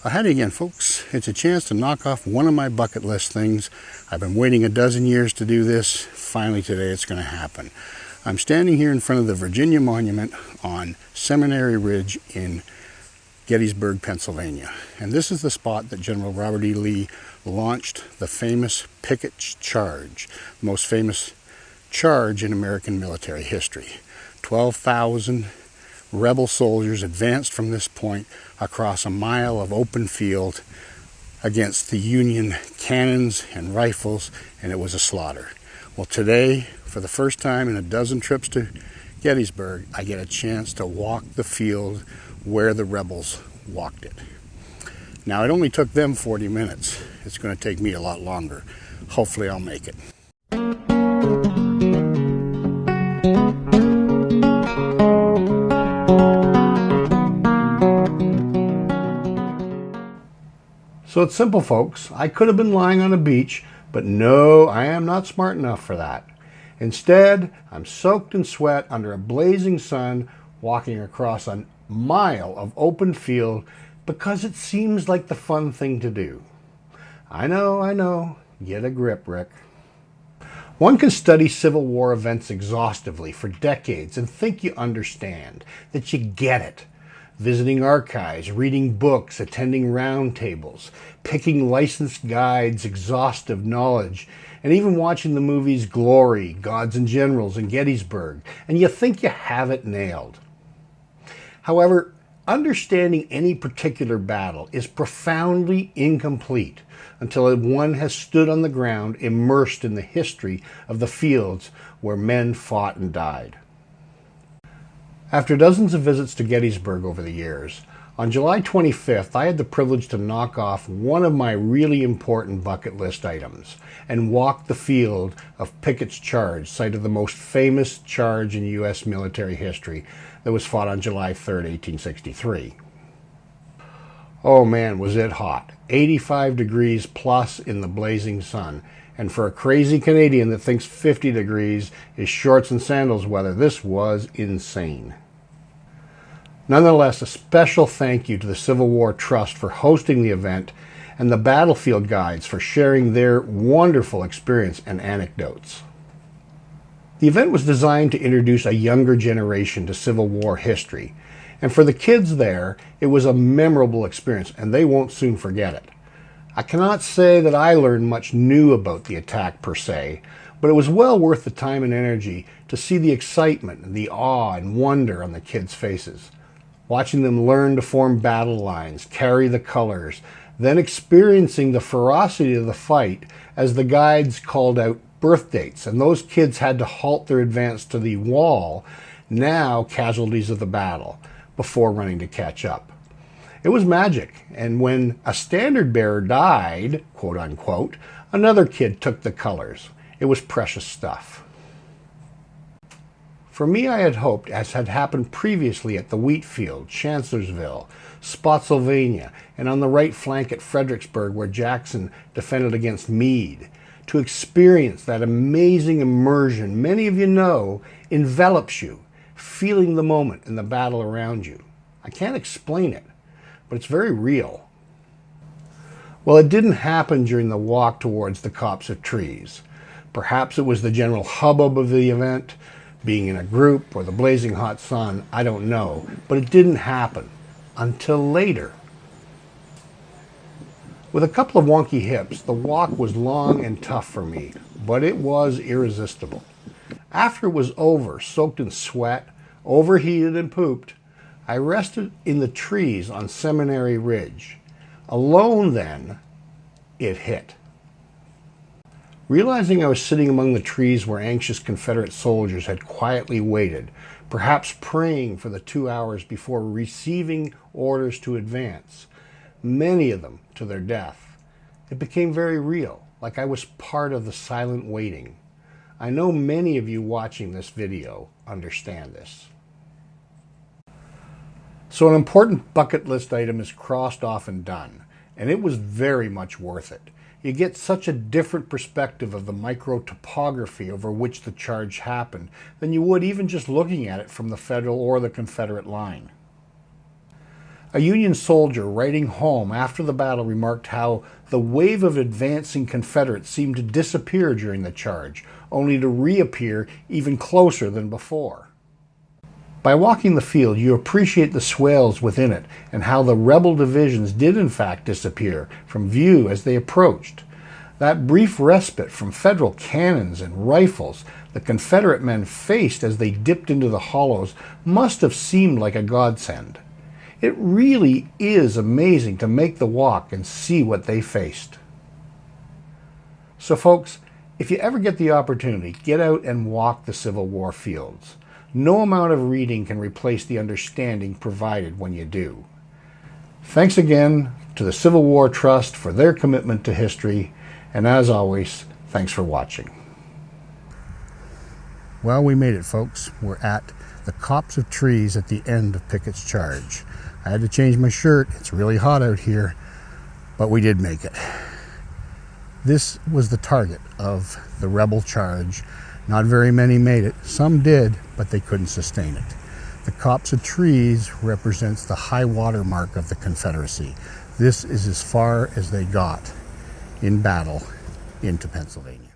Howdy again, folks. It's a chance to knock off one of my bucket list things. I've been waiting a dozen years to do this. Finally today it's going to happen. I'm standing here in front of the Virginia Monument on Seminary Ridge in Gettysburg, Pennsylvania. And this is the spot that General Robert E. Lee launched the famous Picketts charge, the most famous charge in American military history. 12,000 rebel soldiers advanced from this point across a mile of open field against the Union cannons and rifles, and it was a slaughter. Well, today, for the first time in a dozen trips to Gettysburg, I get a chance to walk the field where the rebels walked it. Now, it only took them 40 minutes. It's going to take me a lot longer. Hopefully, I'll make it. So it's simple, folks. I could have been lying on a beach, but no, I am not smart enough for that. Instead, I'm soaked in sweat under a blazing sun, walking across a mile of open field because it seems like the fun thing to do. I know. Get a grip, Rick. One can study Civil War events exhaustively for decades and think you understand, that you get it. Visiting archives, reading books, attending roundtables, picking licensed guides, exhaustive knowledge, and even watching the movies Glory, Gods and Generals, and Gettysburg, and you think you have it nailed. However, understanding any particular battle is profoundly incomplete until one has stood on the ground immersed in the history of the fields where men fought and died. After dozens of visits to Gettysburg over the years, on July 25th, I had the privilege to knock off one of my really important bucket list items and walk the field of Picketts Charge, site of the most famous charge in U.S. military history that was fought on July 3rd, 1863. Oh man, was it hot. 85 degrees plus in the blazing sun. And for a crazy Canadian that thinks 50 degrees is shorts and sandals weather, this was insane. Nonetheless, a special thank you to the Civil War Trust for hosting the event and the battlefield guides for sharing their wonderful experience and anecdotes. The event was designed to introduce a younger generation to Civil War history, and for the kids there, it was a memorable experience, and they won't soon forget it. I cannot say that I learned much new about the attack per se, but it was well worth the time and energy to see the excitement and the awe and wonder on the kids' faces. Watching them learn to form battle lines, carry the colors, then experiencing the ferocity of the fight as the guides called out birth dates, and those kids had to halt their advance to the wall, now casualties of the battle, before running to catch up. It was magic, and when a standard bearer died, quote unquote, another kid took the colors. It was precious stuff. For me, I had hoped, as had happened previously at the wheat field, Chancellorsville, Spotsylvania, and on the right flank at Fredericksburg where Jackson defended against Meade, to experience that amazing immersion many of you know envelops you, feeling the moment and the battle around you. I can't explain it, but it's very real. Well, it didn't happen during the walk towards the copse of trees. Perhaps it was the general hubbub of the event, being in a group, or the blazing hot sun, I don't know, but it didn't happen until later. With a couple of wonky hips, the walk was long and tough for me, but it was irresistible. After it was over, soaked in sweat, overheated and pooped, I rested in the trees on Seminary Ridge. Alone then, it hit. Realizing I was sitting among the trees where anxious Confederate soldiers had quietly waited, perhaps praying for the 2 hours before receiving orders to advance, many of them to their death, it became very real, like I was part of the silent waiting. I know many of you watching this video understand this. So an important bucket list item is crossed off and done, and it was very much worth it. You get such a different perspective of the micro-topography over which the charge happened than you would even just looking at it from the Federal or the Confederate line. A Union soldier writing home after the battle remarked how the wave of advancing Confederates seemed to disappear during the charge, only to reappear even closer than before. By walking the field, you appreciate the swales within it and how the rebel divisions did in fact disappear from view as they approached. That brief respite from Federal cannons and rifles the Confederate men faced as they dipped into the hollows must have seemed like a godsend. It really is amazing to make the walk and see what they faced. So folks, if you ever get the opportunity, get out and walk the Civil War fields. No amount of reading can replace the understanding provided when you do. Thanks again to the Civil War Trust for their commitment to history, and as always, thanks for watching. Well, we made it, folks. We're at the copse of trees at the end of Picketts' charge. I had to change my shirt. It's really hot out here, but we did make it. This was the target of the rebel charge. Not very many made it. Some did, but they couldn't sustain it. The copse of trees represents the high water mark of the Confederacy. This is as far as they got in battle into Pennsylvania.